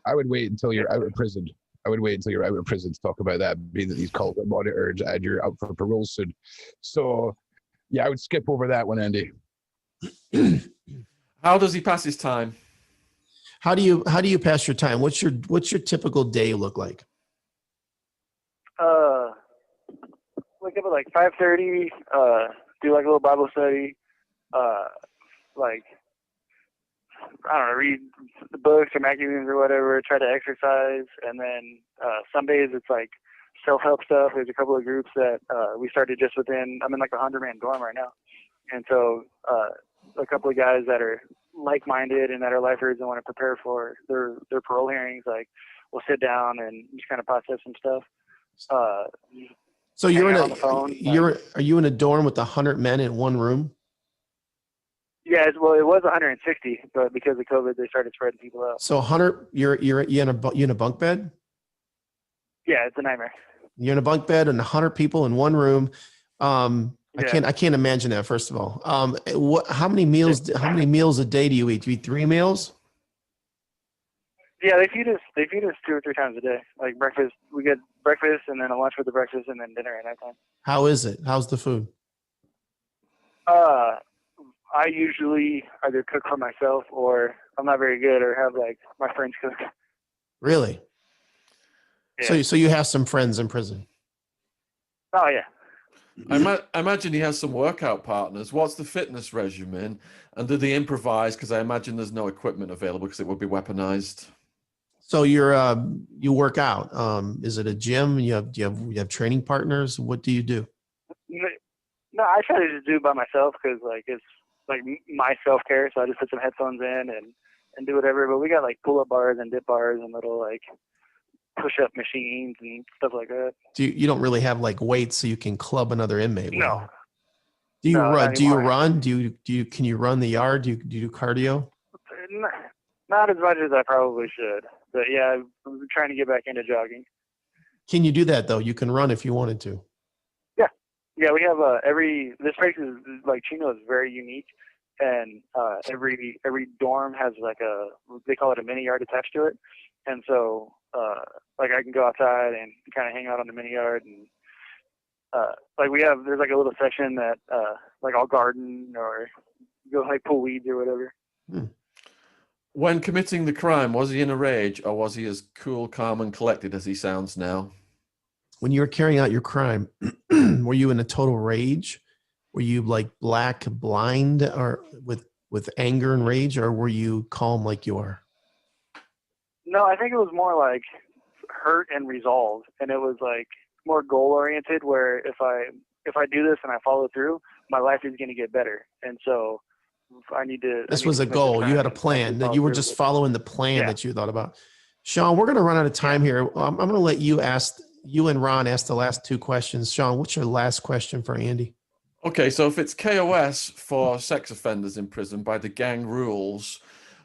I would wait until you're out of prison. I would wait until you're out of prison to talk about that, being that these calls are monitored and you're out for parole soon. So, yeah, I would skip over that one, Andy. How does he pass his time? How do you pass your time? What's your typical day look like? Wake up at like 5:30. Do like a little Bible study. Like I don't know, read the books or magazines or whatever. Try to exercise, and then some days it's like self-help stuff. There's a couple of groups that we started just within. I'm in like a 100-man dorm right now, and so a couple of guys that are like-minded and that are lifers and want to prepare for their parole hearings. Like we'll sit down and just kind of process some stuff. So you're are you in a dorm with 100 men in one room? Yeah, it was 160, but because of COVID, they started spreading people out. So 100, you're in a bunk bed? Yeah, it's a nightmare. You're in a bunk bed and 100 people in one room. I can't imagine that. First of all, how many meals a day do you eat? Do you eat 3 meals? Yeah, they feed us 2 or 3 times a day. Like breakfast, we get breakfast and then a lunch with the breakfast and then dinner at nighttime. How is it? How's the food? I usually either cook for myself or I'm not very good or have like my friends cook. Really? Yeah. So you have some friends in prison? Oh yeah. I imagine he has some workout partners. What's the fitness regimen? And do they improvise? Because I imagine there's no equipment available because it would be weaponized. So you work out. Is it a gym? Do you have training partners? What do you do? No, I try to just do it by myself because like it's like my self-care. So I just put some headphones in and do whatever. But we got like pull-up bars and dip bars and little like push-up machines and stuff like that. You don't really have like weights so you can club another inmate? No. Do you No, run? not Do you anymore. run? Can you run the yard? Do you do cardio? Not as much as I probably should. But yeah, I'm trying to get back into jogging. Can you do that though? You can run if you wanted to. Yeah, we have this place is like Chino is very unique, and every dorm has like they call it a mini yard attached to it, and so like I can go outside and kind of hang out on the mini yard, and like there's like a little section that like I'll garden or go like pull weeds or whatever. When committing the crime, was he in a rage or was he as cool, calm, and collected as he sounds now? When you were carrying out your crime, were you in a total rage? Were you like black, blind, or with anger and rage, or were you calm like you are? No, I think it was more like hurt and resolve, and it was like more goal oriented. Where if I do this and I follow through, my life is going to get better, and so I need to. This was a goal. You had a plan that you were just following the plan that you thought about. Shaun, we're going to run out of time here. I'm going to let you and Ron ask the last 2 questions. Shaun, what's your last question for Andy? Okay, so if it's KOS for sex offenders in prison by the gang rules,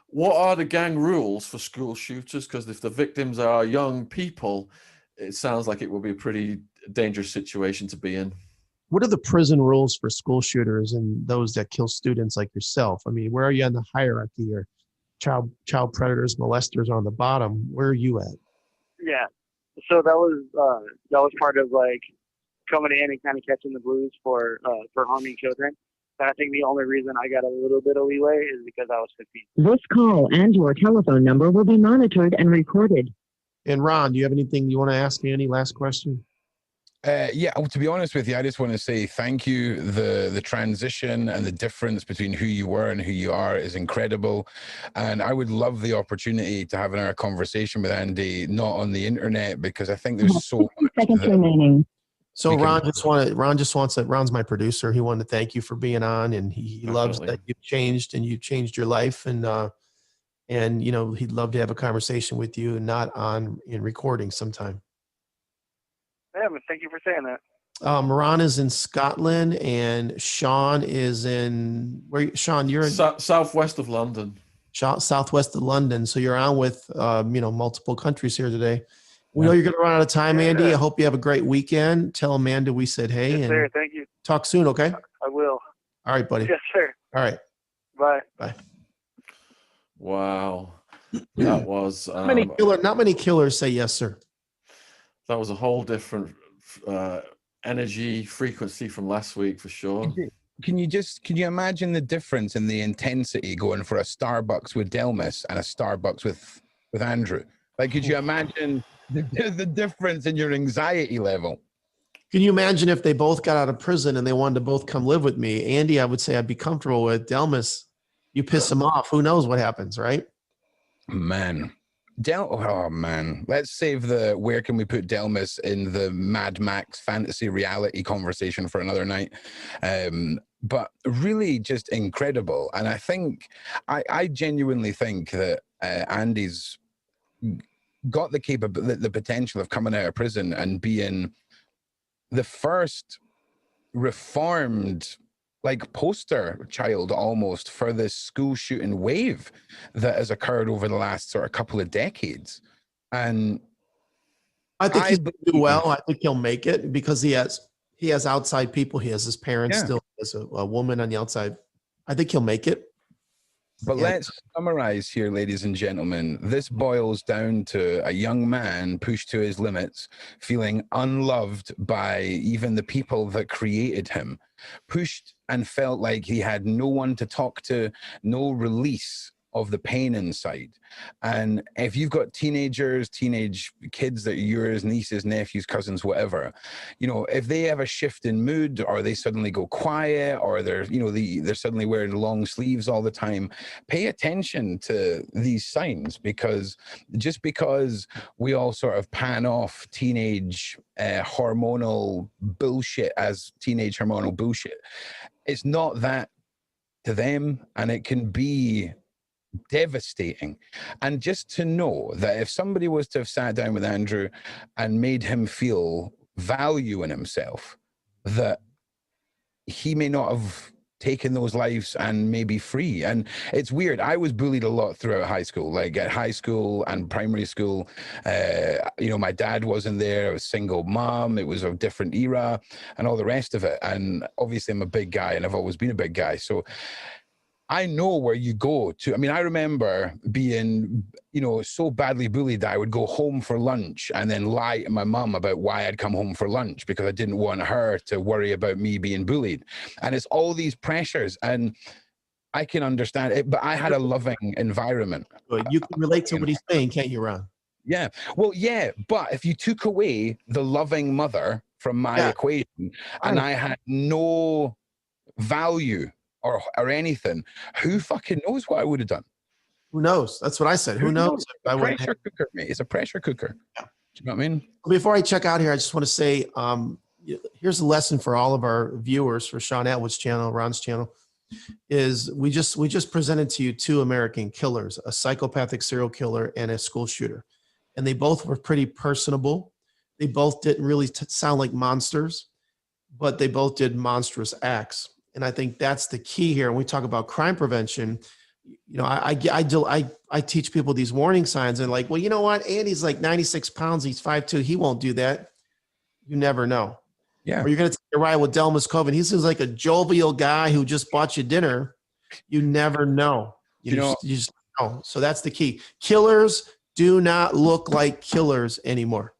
what are the gang rules for school shooters? Because if the victims are young people, it sounds like it will be a pretty dangerous situation to be in. What are the prison rules for school shooters and those that kill students like yourself? I mean, where are you on the hierarchy? Or child predators, molesters on the bottom? Where are you at? Yeah. So that was part of like coming in and kind of catching the blues for harming children. And I think the only reason I got a little bit of leeway is because I was 15. This call and your telephone number will be monitored and recorded. And Ron, do you have anything you want to ask me? Any last question? Yeah, well, to be honest with you, I just want to say thank you. The transition and the difference between who you were and who you are is incredible. And I would love the opportunity to have another conversation with Andy, not on the internet, because I think there's so much Seconds remaining. So Ron just wants that. Ron's my producer. He wanted to thank you for being on, and he loves that you've changed and you've changed your life. And you know, he'd love to have a conversation with you, not in recording sometime. Yeah, but thank you for saying that. Ron is in Scotland, and Shaun is in where? Shaun, you're in southwest of London. Southwest of London. So you're on with multiple countries here today. We know you're going to run out of time, Andy. I hope you have a great weekend. Tell Amanda we said hey. Yes, sir. Thank you. Talk soon, okay? I will. All right, buddy. Yes, sir. All right. Bye. Bye. Wow, that was not many killers say yes, sir. That was a whole different energy frequency from last week for sure. Can you imagine the difference in the intensity going for a Starbucks with Delmas and a Starbucks with Andrew? Like, could you imagine the difference in your anxiety level? Can you imagine if they both got out of prison and they wanted to both come live with me? Andy, I would say I'd be comfortable with. Delmas, you piss him off, who knows what happens, right? Man. Oh man, let's save the where can we put Delmas in the Mad Max fantasy reality conversation for another night. But really just incredible. And I think, I genuinely think that Andy's got the potential of coming out of prison and being the first reformed, like, poster child almost for this school shooting wave that has occurred over the last sort of couple of decades. And I think he's going to do well. I think he'll make it because he has outside people. He has his parents still, he has a woman on the outside. I think he'll make it. But let's summarize here, ladies and gentlemen. This boils down to a young man pushed to his limits, feeling unloved by even the people that created him, pushed and felt like he had no one to talk to, no release of the pain inside. And if you've got teenage kids that are yours, nieces, nephews, cousins, whatever, if they have a shift in mood, or they suddenly go quiet, or they're suddenly wearing long sleeves all the time, pay attention to these signs, because just because we all sort of pan off teenage hormonal bullshit as teenage hormonal bullshit, it's not that to them, and it can be devastating. And just to know that if somebody was to have sat down with Andrew and made him feel value in himself, that he may not have taken those lives and may be free. And it's weird, I was bullied a lot throughout high school, like at high school and primary school. My dad wasn't there, I was single mom, it was a different era and all the rest of it. And obviously I'm a big guy and I've always been a big guy, so I know where you go to. I mean, I remember being, so badly bullied that I would go home for lunch and then lie to my mom about why I'd come home for lunch, because I didn't want her to worry about me being bullied. And it's all these pressures, and I can understand it, but I had a loving environment. You can relate to what he's saying, can't you, Ron? Yeah. Well, yeah, but if you took away the loving mother from my equation, and I had no value or anything, who fucking knows what I would have done? Who knows? That's what I said. Who knows? Pressure cooker, mate. It's a pressure cooker. Yeah. Do you know what I mean? Before I check out here, I just want to say, here's a lesson for all of our viewers for Shaun Attwood's channel, Ron's channel, is we just presented to you two American killers, a psychopathic serial killer and a school shooter. And they both were pretty personable. They both didn't really sound like monsters, but they both did monstrous acts. And I think that's the key here. When we talk about crime prevention, I teach people these warning signs, and like, well, you know what? Andy's like 96 pounds. He's 5'2". He won't do that. You never know. Yeah. or you're going to take a ride with Delmas Coven. He seems like a jovial guy who just bought you dinner. You never know. You just know. So that's the key. Killers do not look like killers anymore.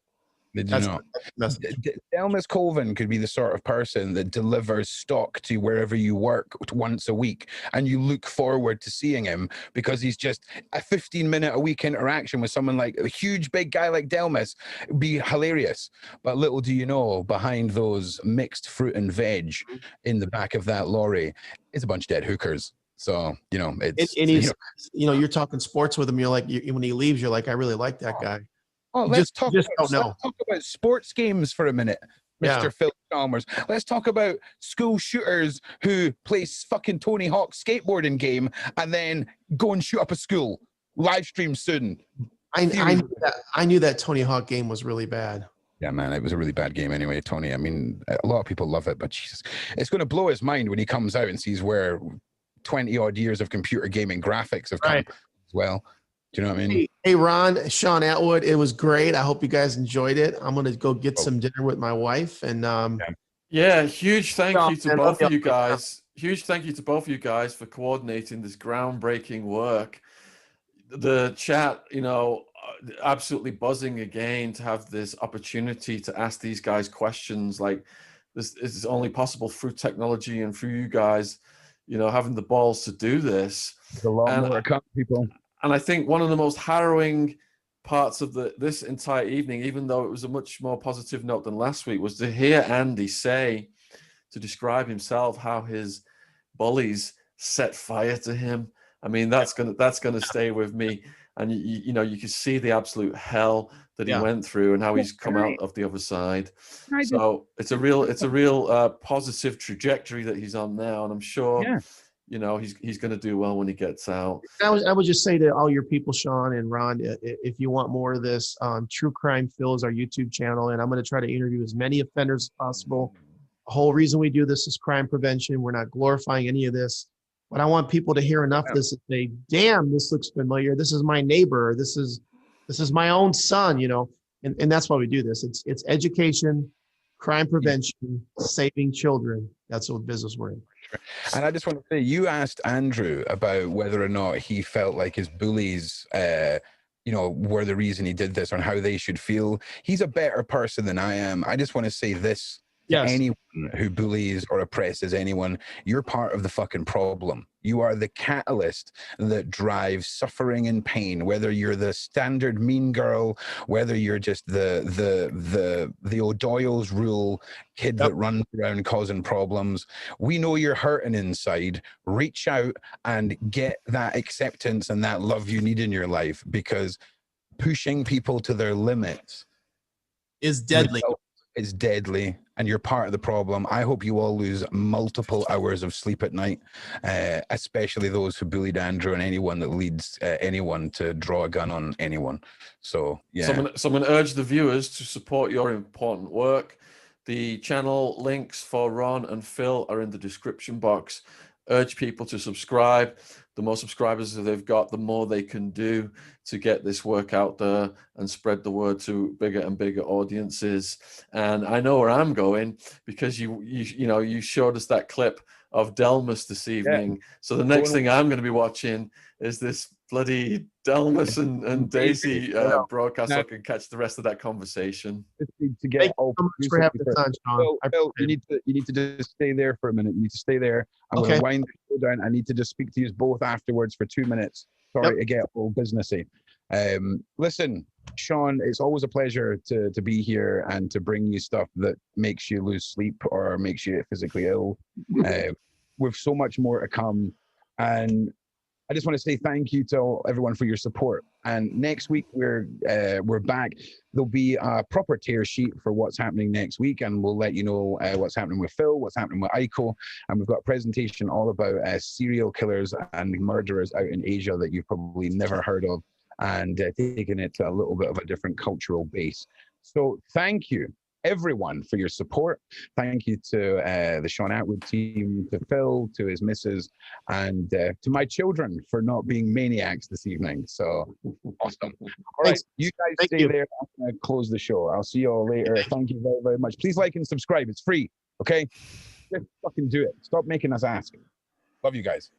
They do That's not. the message. Delmas Colvin could be the sort of person that delivers stock to wherever you work once a week, and you look forward to seeing him because he's just a 15-minute a week interaction with someone like a huge big guy like Delmas would be hilarious. But little do you know, behind those mixed fruit and veg in the back of that lorry is a bunch of dead hookers. So, it's, And he's, you're talking sports with him. You're like, when he leaves, you're like, I really like that guy. Oh, let's talk about sports games for a minute, Mr. Phil Chalmers. Let's talk about school shooters who play fucking Tony Hawk skateboarding game and then go and shoot up a school. Live stream soon. I knew that Tony Hawk game was really bad. Yeah, man, it was a really bad game anyway, Tony. I mean, a lot of people love it, but Jesus, it's going to blow his mind when he comes out and sees where 20 odd years of computer gaming graphics have come as well. Do you know what I mean? Hey, Ron, Shaun Attwood, it was great. I hope you guys enjoyed it. I'm going to go get some dinner with my wife. And huge thank you to both of you guys. Huge thank you to both of you guys for coordinating this groundbreaking work. The chat, absolutely buzzing again to have this opportunity to ask these guys questions. Like, this is only possible through technology and through you guys, having the balls to do this. There's a lot more to come, people. And I think one of the most harrowing parts of this entire evening, even though it was a much more positive note than last week, was to hear Andy say, to describe himself, how his bullies set fire to him. I mean, that's gonna stay with me. And you can see the absolute hell that he went through and how he's come out of the other side. So it's a real positive trajectory that he's on now, and I'm sure. Yeah. He's going to do well when he gets out. I would just say to all your people, Shaun and Ron, if you want more of this, True Crime Phil is our YouTube channel, and I'm going to try to interview as many offenders as possible. The whole reason we do this is crime prevention. We're not glorifying any of this, but I want people to hear enough of this and say, damn, this looks familiar. This is my neighbor. This is my own son, and that's why we do this. It's education, crime prevention, saving children. That's what business we're in. And I just want to say, you asked Andrew about whether or not he felt like his bullies, were the reason he did this, or how they should feel. He's a better person than I am. I just want to say this. Yes. Anyone who bullies or oppresses anyone, you're part of the fucking problem. You are the catalyst that drives suffering and pain, whether you're the standard mean girl, whether you're just the O'Doyle's rule kid that runs around causing problems. We know you're hurting inside. Reach out and get that acceptance and that love you need in your life, because pushing people to their limits is deadly. It's deadly, and you're part of the problem. I hope you all lose multiple hours of sleep at night, especially those who bullied Andrew and anyone that leads anyone to draw a gun on anyone. So, yeah. So I'm going to urge the viewers to support your important work. The channel links for Ron and Phil are in the description box. Urge people to subscribe. The more subscribers that they've got, the more they can do to get this work out there and spread the word to bigger and bigger audiences. And I know where I'm going, because you showed us that clip of Delmas this evening. Yeah. So the next thing I'm going to be watching is this bloody Delmas and Daisy broadcast, so I can catch the rest of that conversation. To get all for having the time, Shaun. Phil, you need to just stay there for a minute. You need to stay there. I'm going to wind the show down. I need to just speak to you both afterwards for 2 minutes. Sorry to get all businessy. Listen, Shaun, it's always a pleasure to be here and to bring you stuff that makes you lose sleep or makes you physically ill. With so much more to come. And I just want to say thank you to everyone for your support. And next week we're back. There'll be a proper tear sheet for what's happening next week, and we'll let you know what's happening with Phil, what's happening with Aiko, and we've got a presentation all about serial killers and murderers out in Asia that you've probably never heard of, and taking it to a little bit of a different cultural base. So thank you, everyone, for your support. Thank you to the Shaun Attwood team, to Phil, to his missus, and to my children for not being maniacs this evening. So Awesome. All right, Thanks. you guys Thank stay you. there. I'm going to close the show. I'll see you all later. Thank you very, very much. Please like and subscribe. It's free. Okay? Just fucking do it. Stop making us ask. Love you guys.